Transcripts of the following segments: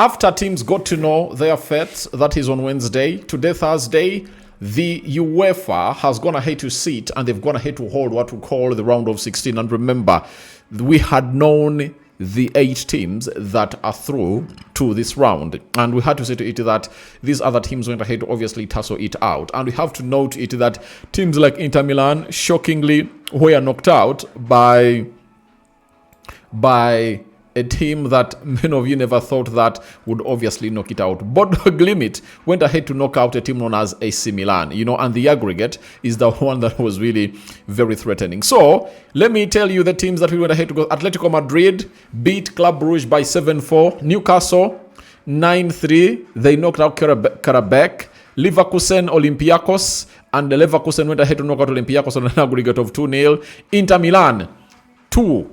after teams got to know their fate, that is on Wednesday, today, Thursday, the UEFA has gone ahead to sit and they've gone ahead to hold what we call the round of 16. And remember, we had known the 8 teams that are through to this round, and we had to say to it that these other teams went ahead to obviously tussle it out. And we have to note it that teams like Inter Milan shockingly were knocked out by a team that many of you never thought that would obviously knock it out. Bodo Glimt went ahead to knock out a team known as AC Milan, and the aggregate is the one that was really very threatening. So let me tell you the teams that we went ahead to go. Atletico Madrid beat Club Brugge by 7-4. Newcastle 9-3. They knocked out Karabakh. Leverkusen, Olympiacos, and the Leverkusen went ahead to knock out Olympiacos on an aggregate of 2-0. Inter Milan 2-5.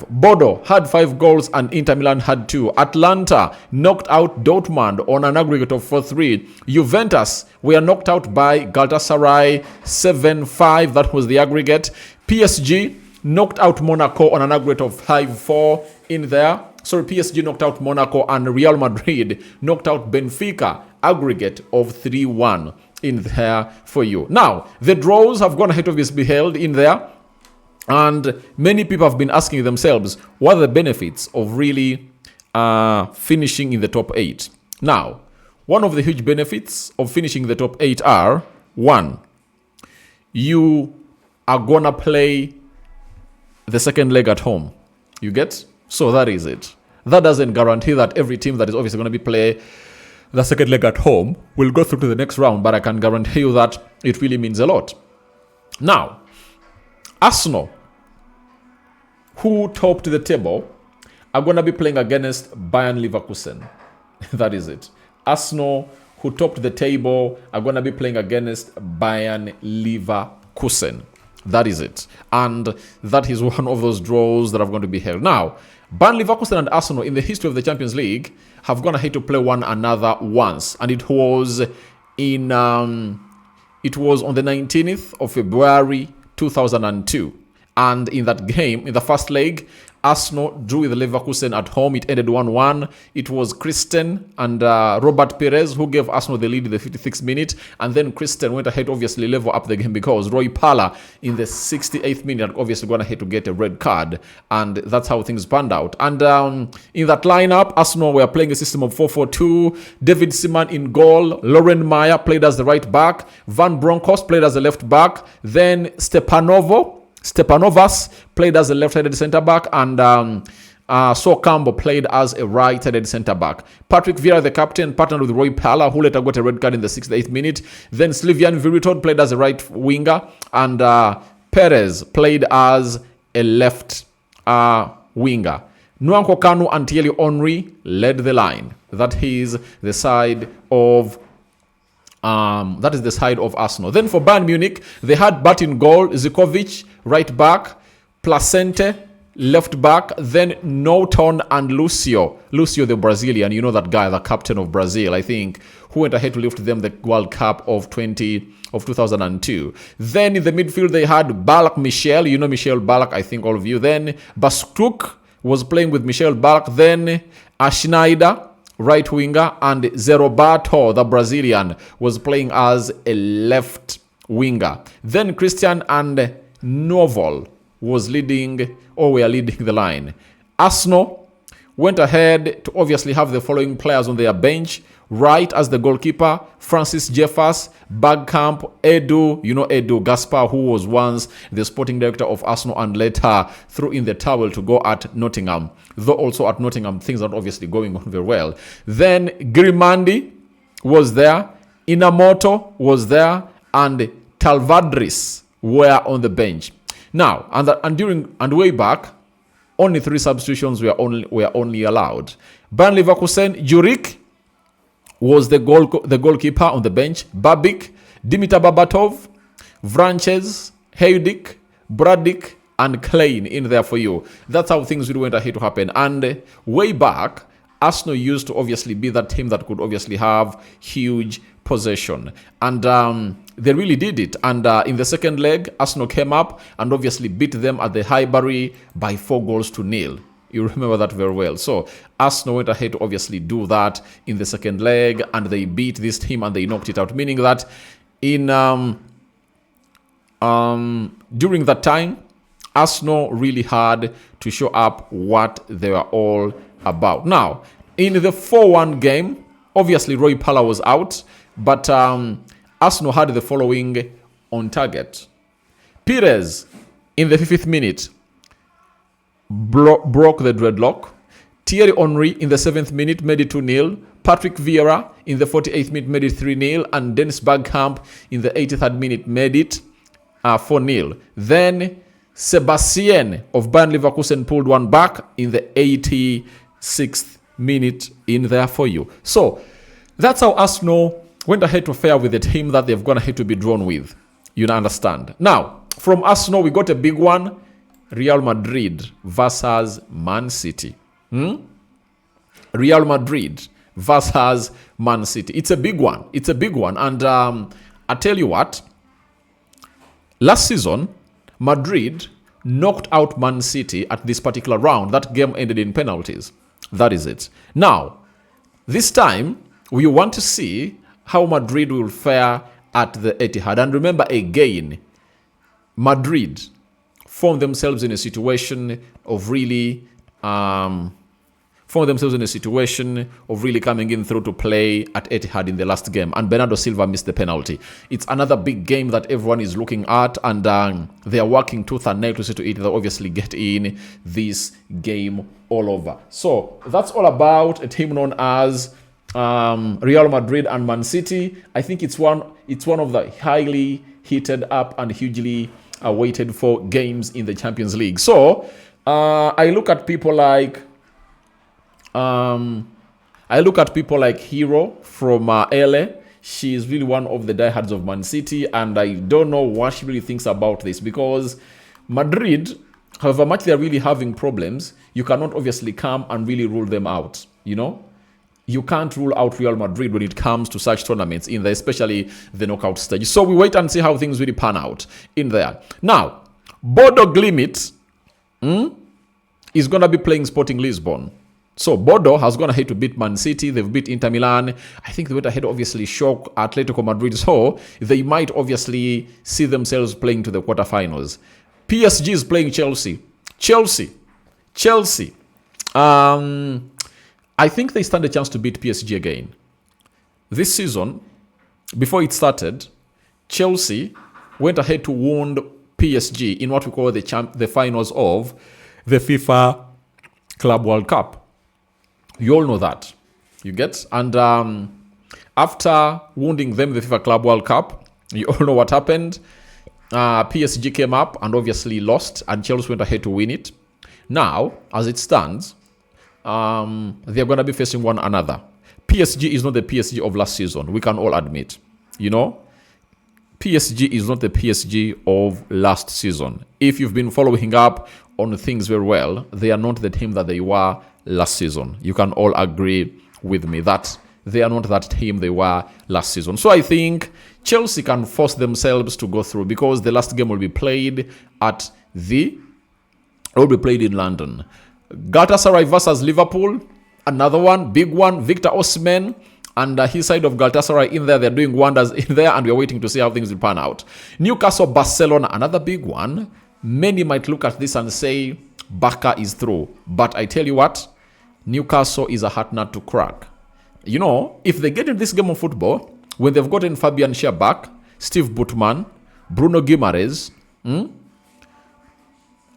Bodo had 5 goals and Inter Milan had 2. Atlanta knocked out Dortmund on an aggregate of 4-3. Juventus were knocked out by Galatasaray 7-5. That was the aggregate. PSG knocked out Monaco on an aggregate of 5-4 in there. Sorry, PSG knocked out Monaco, and Real Madrid knocked out Benfica, aggregate of 3-1 in there for you. Now, the draws have gone ahead of this be held in there. And many people have been asking themselves, what are the benefits of really finishing in the top 8? Now, one of the huge benefits of finishing the top 8 are, 1, you are going to play the second leg at home. You get? So that is it. That doesn't guarantee that every team that is obviously going to be play the second leg at home will go through to the next round, but I can guarantee you that it really means a lot. Now, Arsenal, who topped the table, are going to be playing against Bayern Leverkusen. That is it. Arsenal, who topped the table, are going to be playing against Bayern Leverkusen. That is it. And that is one of those draws that are going to be held. Now, Bayern Leverkusen and Arsenal in the history of the Champions League have gone ahead to play one another once. And it was on the 19th of February 2002. And in that game, in the first leg, Arsenal drew with Leverkusen at home. It ended 1-1. It was Christen and Robert Perez who gave Arsenal the lead in the 56th minute. And then Christen went ahead, obviously, level up the game because Roy Pala in the 68th minute obviously gone ahead to get a red card. And that's how things panned out. And in that lineup, Arsenal were playing a system of 4-4-2. David Seaman in goal. Lauren Meyer played as the right back. Van Bronckhorst played as the left back. Then Stepanovas played as a left-handed centre-back, and Sol Campbell played as a right-handed centre-back. Patrick Vieira, the captain, partnered with Roy Pala, who later got a red card in the 68th minute. Then Slivian Viritod played as a right winger, and Perez played as a left winger. Nwankwo Kanu and Thierry Henry led the line. That is the side of Arsenal. Then for Bayern Munich, they had Bart in goal, Zikovic, right back, Placente, left back, then Norton and Lucio the Brazilian, you know that guy, the captain of Brazil, I think, who went ahead to lift them the World Cup of 2002. Then in the midfield, they had Balak Michel, you know Michel Balak, I think all of you. Then Bastuk was playing with Michel Balak, then Schneider, right winger, and Zeroberto, the Brazilian, was playing as a left winger. Then Christian and Novel were leading the line. Arsenal went ahead to obviously have the following players on their bench. Right as the goalkeeper, Francis Jeffers, Bergkamp, Edu Gaspar, who was once the sporting director of Arsenal and later threw in the towel to go at Nottingham. Though also at Nottingham, things are obviously going on very well. Then Grimandi was there, Inamoto was there, and Talvadris were on the bench. Now, and way back, only 3 substitutions were only allowed. Bayern Leverkusen, Juric was the goalkeeper on the bench. Babik, Dimitar Babatov, Vranches, Heydik, Bradik, and Klein in there for you. That's how things really went ahead to happen. And way back, Arsenal used to obviously be that team that could obviously have huge possession. And they really did it. And in the second leg, Arsenal came up and obviously beat them at the Highbury by 4-0. You remember that very well. So Arsenal went ahead to obviously do that in the second leg, and they beat this team and they knocked it out, meaning that in during that time, Arsenal really had to show up what they were all about. Now, in the 4-1 game, obviously Roy Pala was out, but Arsenal had the following on target. Pires, in the 50th minute, broke the dreadlock. Thierry Henry, in the 7th minute, made it 2-0. Patrick Vieira, in the 48th minute, made it 3-0. And Dennis Bergkamp, in the 83rd minute, made it 4-0. Then Sebastian of Bayern Leverkusen pulled one back in the 86th minute in there for you. So that's how Arsenal went ahead to fare with the team that they've gone ahead to be drawn with. You understand? Now, from Arsenal, we got a big one. Real Madrid versus Man City. Real Madrid versus Man City. It's a big one. It's a big one. And I tell you what, last season, Madrid knocked out Man City at this particular round. That game ended in penalties. That is it. Now, this time, we want to see how Madrid will fare at the Etihad. And remember again, Madrid found themselves in a situation of really coming in through to play at Etihad in the last game, and Bernardo Silva missed the penalty. It's another big game that everyone is looking at, and they are working tooth and nail to see to it. They obviously get in this game all over. So that's all about a team known as Real Madrid and Man City. I think it's one of the highly heated up and hugely awaited for games in the Champions League. So I look at people like Hero from LA. She is really one of the diehards of Man City, and I don't know what she really thinks about this, because Madrid, however much they're really having problems, you cannot obviously come and really rule them out. You know, you can't rule out Real Madrid when it comes to such tournaments, in there, especially the knockout stage. So we wait and see how things really pan out in there. Now, Bodo Glimt is going to be playing Sporting Lisbon. So Bodo has gone ahead to beat Man City. They've beat Inter Milan. I think they went ahead to obviously shock Atletico Madrid. So they might obviously see themselves playing to the quarterfinals. PSG is playing Chelsea. Chelsea. I think they stand a chance to beat PSG again. This season, before it started, Chelsea went ahead to wound PSG in what we call the finals of the FIFA Club World Cup. You all know that. You get? And after wounding them the FIFA Club World Cup, you all know what happened. PSG came up and obviously lost, and Chelsea went ahead to win it. Now, as it stands, they're going to be facing one another. PSG is not the PSG of last season. We can all admit. You know, PSG is not the PSG of last season. If you've been following up on things very well, they are not the team that they were last season. You can all agree with me that they are not that team they were last season. So I think Chelsea can force themselves to go through, because the last game will be played in London. Galatasaray versus Liverpool, another one, big one. Victor Osimhen and his side of Galatasaray in there, they're doing wonders in there, and we're waiting to see how things will pan out. Newcastle Barcelona, another big one. Many might look at this and say Barca is through, but I tell you what, Newcastle is a hard nut to crack. You know, if they get in this game of football, when they've gotten Fabian Schär back, Steve Butman, Bruno Guimaraes,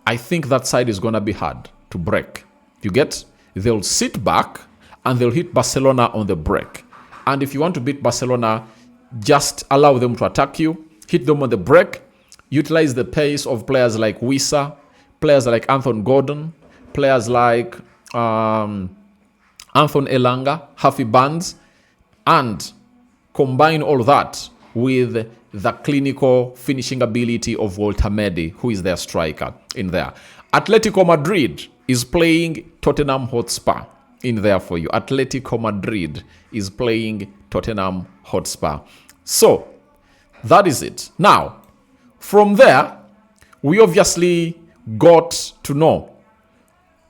I think that side is going to be hard to break. You get? They'll sit back and they'll hit Barcelona on the break. And if you want to beat Barcelona, just allow them to attack you, hit them on the break, utilize the pace of players like Wissa, players like Anthony Gordon, players like Anthony Elanga, Hafi Barnes, and combine all that with the clinical finishing ability of Walter Medi, who is their striker in there. Atletico Madrid is playing Tottenham Hotspur in there for you. Atletico Madrid is playing Tottenham Hotspur. So, that is it. Now, from there, we obviously got to know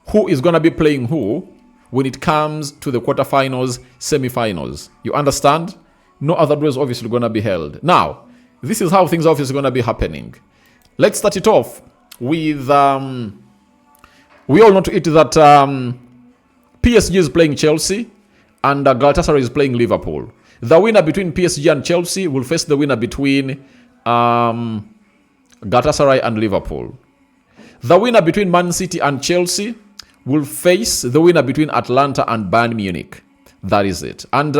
who is going to be playing who when it comes to the quarterfinals, semi-finals. You understand? No other draw is obviously going to be held. Now, this is how things are obviously going to be happening. Let's start it off with... we all know to it that PSG is playing Chelsea and Galatasaray is playing Liverpool. The winner between PSG and Chelsea will face the winner between Galatasaray and Liverpool. The winner between Man City and Chelsea will face the winner between Atlanta and Bayern Munich. That is it. And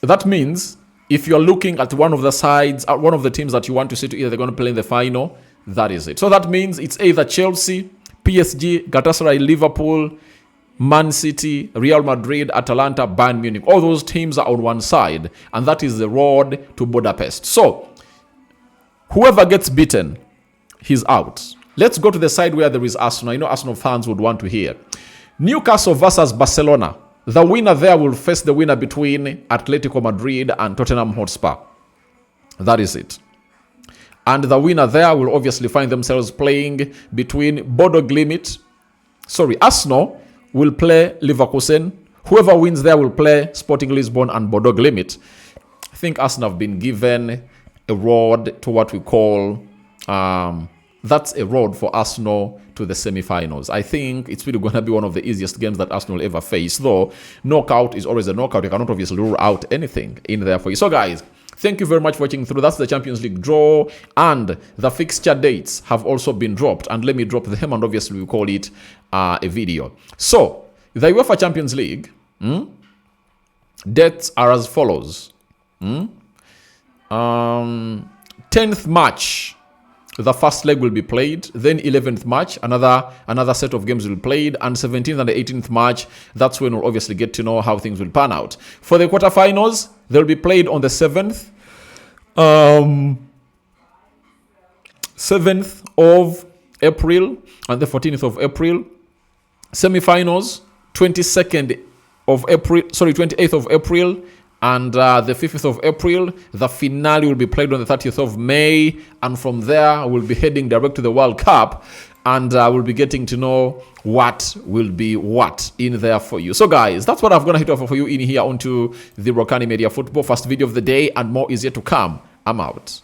that means if you're looking at one of the sides, at one of the teams that you want to see to either they're going to play in the final, that is it. So that means it's either Chelsea, PSG, Galatasaray, Liverpool, Man City, Real Madrid, Atalanta, Bayern Munich. All those teams are on one side, and that is the road to Budapest. So whoever gets beaten, he's out. Let's go to the side where there is Arsenal. I know Arsenal fans would want to hear. Newcastle versus Barcelona. The winner there will face the winner between Atletico Madrid and Tottenham Hotspur. That is it. And the winner there will obviously find themselves playing between Arsenal will play Leverkusen. Whoever wins there will play Sporting Lisbon and Bodo Glimt. I think Arsenal have been given a road to what we call... that's a road for Arsenal to the semi-finals. I think it's really going to be one of the easiest games that Arsenal will ever face. Though, knockout is always a knockout. You cannot obviously rule out anything in there for you. So, guys, thank you very much for watching through. That's the Champions League draw. And the fixture dates have also been dropped. And let me drop them, and obviously we call it a video. So, the UEFA Champions League dates are as follows. 10th March. The first leg will be played. Then 11th March, another set of games will be played. And 17th and the 18th March, that's when we'll obviously get to know how things will pan out. For the quarterfinals, they'll be played on the 7th. 7th of April and the 14th of April. Semi-finals, 28th of April. And the 5th of April, the finale will be played on the 30th of May. And from there, we'll be heading direct to the World Cup. And we'll be getting to know what will be what in there for you. So, guys, that's what I'm going to hit off for you in here onto the Rokani Media Football. First video of the day, and more is yet to come. I'm out.